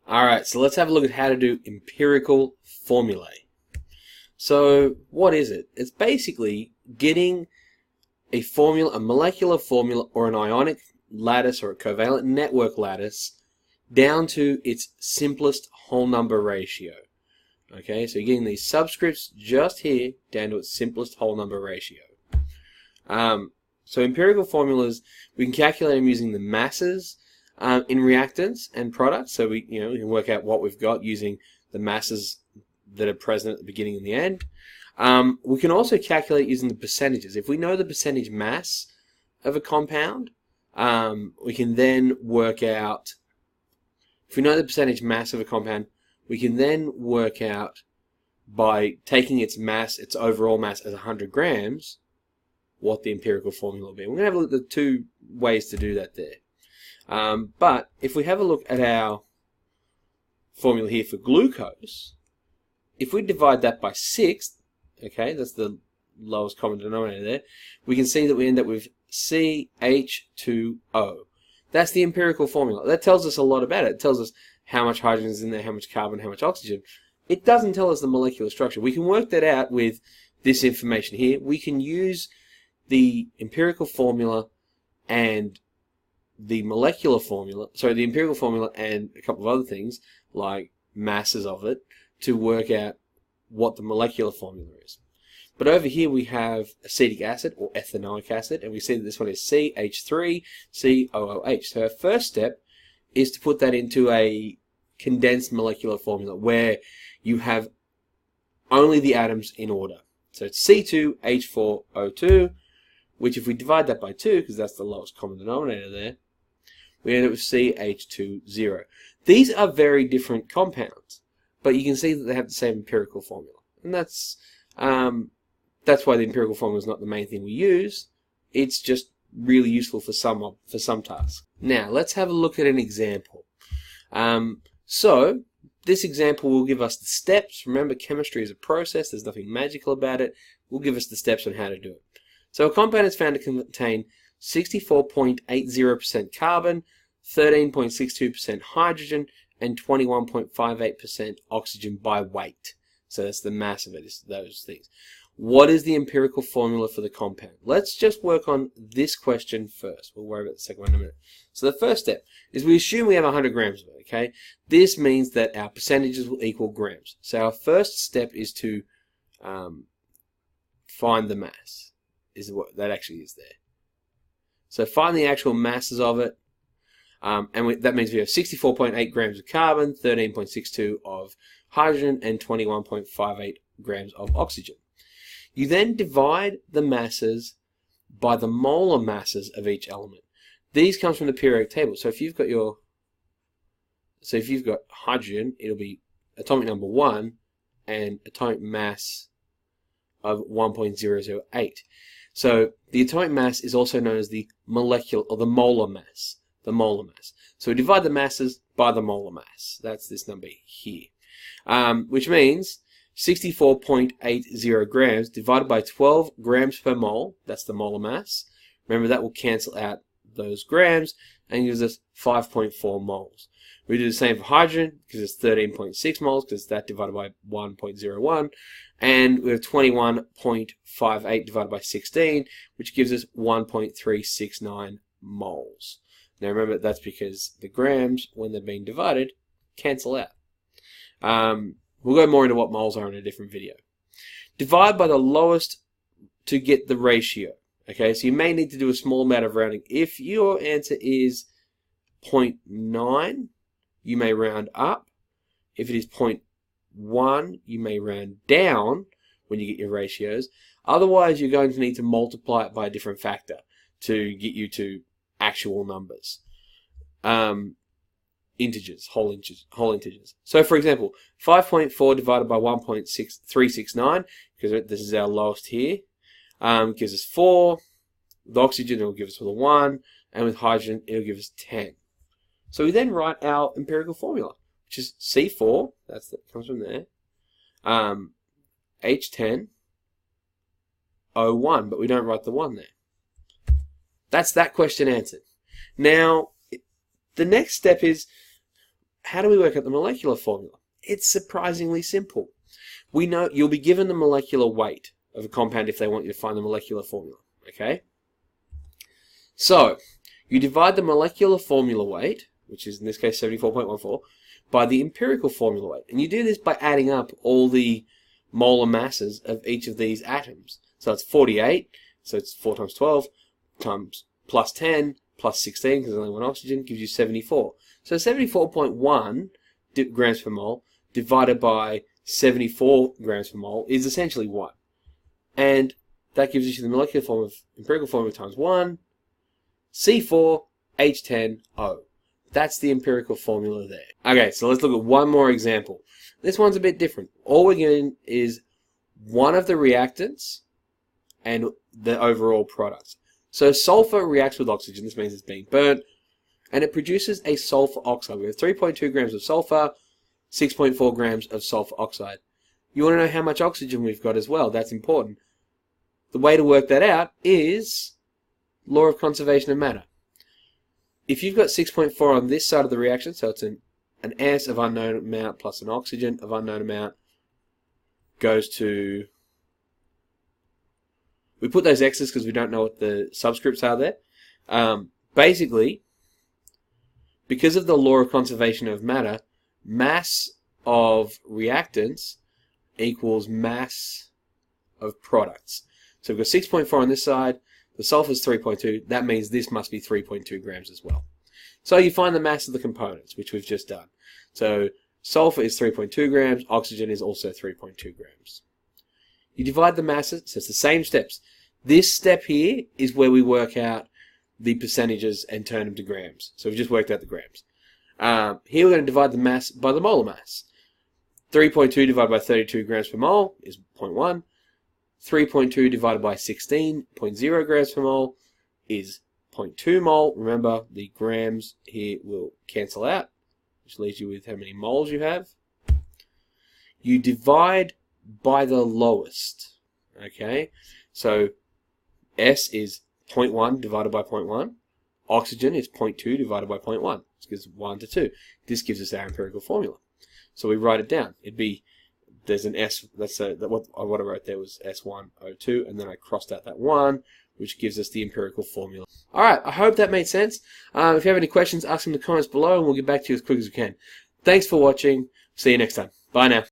Alright, so let's have a look at how to do empirical formulae. So, what is it? It's basically getting a formula, a molecular formula, or an ionic lattice or a covalent network lattice down to its simplest whole number ratio. Okay, so you're getting these subscripts just here down to its simplest whole number ratio. So empirical formulas, we can calculate them using the masses in reactants and products. So we can work out what we've got using the masses that are present at the beginning and the end. We can also calculate using the percentages. If we know the percentage mass of a compound, we can then work out, if we know the percentage mass of a compound, we can then work out by taking its mass, its overall mass as 100 grams, what the empirical formula will be. We're going to have a look at the two ways to do that there. But if we have a look at our formula here for glucose, if we divide that by 6, okay, that's the lowest common denominator there, we can see that we end up with CH2O. That's the empirical formula. That tells us a lot about it. It tells us how much hydrogen is in there, how much carbon, how much oxygen. It doesn't tell us the molecular structure. We can work that out with this information here. We can use the empirical formula and the molecular formula, sorry, the empirical formula and a couple of other things like masses of it to work out what the molecular formula is. But over here we have acetic acid or ethanoic acid, and we see that this one is CH3COOH. So our first step is to put that into a condensed molecular formula where you have only the atoms in order. So it's C2H4O2, which if we divide that by 2, because that's the lowest common denominator there, we end up with CH20. These are very different compounds, but you can see that they have the same empirical formula. And that's why the empirical formula is not the main thing we use. It's just really useful for some tasks. Now, let's have a look at an example. So, this example will give us the steps. Remember, chemistry is a process. There's nothing magical about it. Will give us the steps on how to do it. So a compound is found to contain 64.80% carbon, 13.62% hydrogen, and 21.58% oxygen by weight. So that's the mass of it, is those things. What is the empirical formula for the compound? Let's just work on this question first. We'll worry about the second one in a minute. So the first step is we assume we have 100 grams of it, okay? This means that our percentages will equal grams. So our first step is to find the mass. Is what that actually is there. So find the actual masses of it, that means we have 64.8 grams of carbon, 13.62 of hydrogen, and 21.58 grams of oxygen. You then divide the masses by the molar masses of each element. These comes from the periodic table. So if you've got hydrogen, it'll be atomic number 1 and atomic mass of 1.008. So the atomic mass is also known as the molecular or the molar mass. The molar mass. So we divide the masses by the molar mass. That's this number here, which means 64.80 grams divided by 12 grams per mole. That's the molar mass. Remember, that will cancel out those grams and gives us 5.4 moles. We do the same for hydrogen because it's 13.6 moles because that divided by 1.01. And we have 21.58 divided by 16, which gives us 1.369 moles. Now remember, that's because the grams, when they're being divided, cancel out. We'll go more into what moles are in a different video. Divide by the lowest to get the ratio. Okay, so you may need to do a small amount of rounding. If your answer is 0.9, you may round up. If it is 0.1, you may round down when you get your ratios. Otherwise, you're going to need to multiply it by a different factor to get you to actual numbers. Integers, whole integers. So, for example, 5.4 divided by 1.369, because this is our lowest here, gives us 4. With oxygen, it will give us with a 1, and with hydrogen, it will give us 10. So we then write our empirical formula, which is C4, that comes from there, H10, O1, but we don't write the 1 there. That's that question answered. Now, the next step is, how do we work out the molecular formula? It's surprisingly simple. We know you'll be given the molecular weight of a compound if they want you to find the molecular formula. Okay? So, you divide the molecular formula weight, which is in this case 74.14, by the empirical formula weight. And you do this by adding up all the molar masses of each of these atoms. So it's 48, so it's 4 times 12, times plus 10, plus 16, because there's only one oxygen, gives you 74. So 74.1 grams per mole divided by 74 grams per mole is essentially 1. And that gives you the molecular form of empirical formula times 1, C4H10O. That's the empirical formula there. Okay, so let's look at one more example. This one's a bit different. All we're getting is one of the reactants and the overall product. So sulfur reacts with oxygen. This means it's being burnt, and it produces a sulfur oxide. We have 3.2 grams of sulfur, 6.4 grams of sulfur oxide. You want to know how much oxygen we've got as well. That's important. The way to work that out is law of conservation of matter. If you've got 6.4 on this side of the reaction, so it's an S of unknown amount plus an oxygen of unknown amount goes to... We put those X's because we don't know what the subscripts are there. Basically, because of the law of conservation of matter, mass of reactants equals mass of products. So we've got 6.4 on this side, the sulfur is 3.2, that means this must be 3.2 grams as well. So you find the mass of the components, which we've just done. So sulfur is 3.2 grams, oxygen is also 3.2 grams. You divide the masses, so it's the same steps. This step here is where we work out the percentages and turn them to grams. So we've just worked out the grams. Here we're going to divide the mass by the molar mass. 3.2 divided by 32 grams per mole is 0.1. 3.2 divided by 16.0 grams per mole is 0.2 mole. Remember, the grams here will cancel out, which leaves you with how many moles you have. You divide by the lowest. Okay, so S is 0.1 divided by 0.1. Oxygen is 0.2 divided by 0.1. This gives 1 to 2. This gives us our empirical formula. So we write it down. It'd be, there's an S, let's say, what I wrote there was S1O2, and then I crossed out that 1, which gives us the empirical formula. Alright, I hope that made sense. If you have any questions, ask them in the comments below, and we'll get back to you as quick as we can. Thanks for watching. See you next time. Bye now.